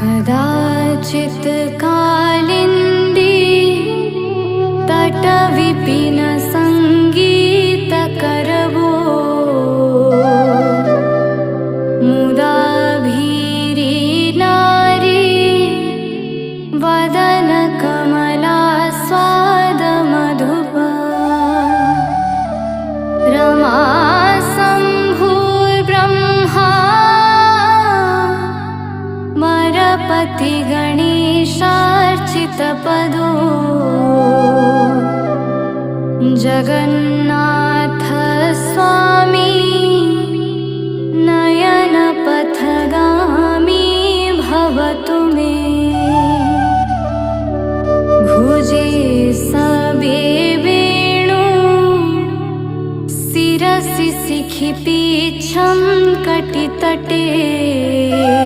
कदाचित् कालिन्दी तटविपिन संगीतकरवो मुदा भीरी नारी वदन कमला स्वाद मधुपा रमा शम्भुर्ब्रह्मा मरपति गणेशार्चितपदो जगन्नाथ स्वामी नयनपथगामी भवतु मे भुजे सबे वेणु शिरसि शिखि पीच्छं कटितटे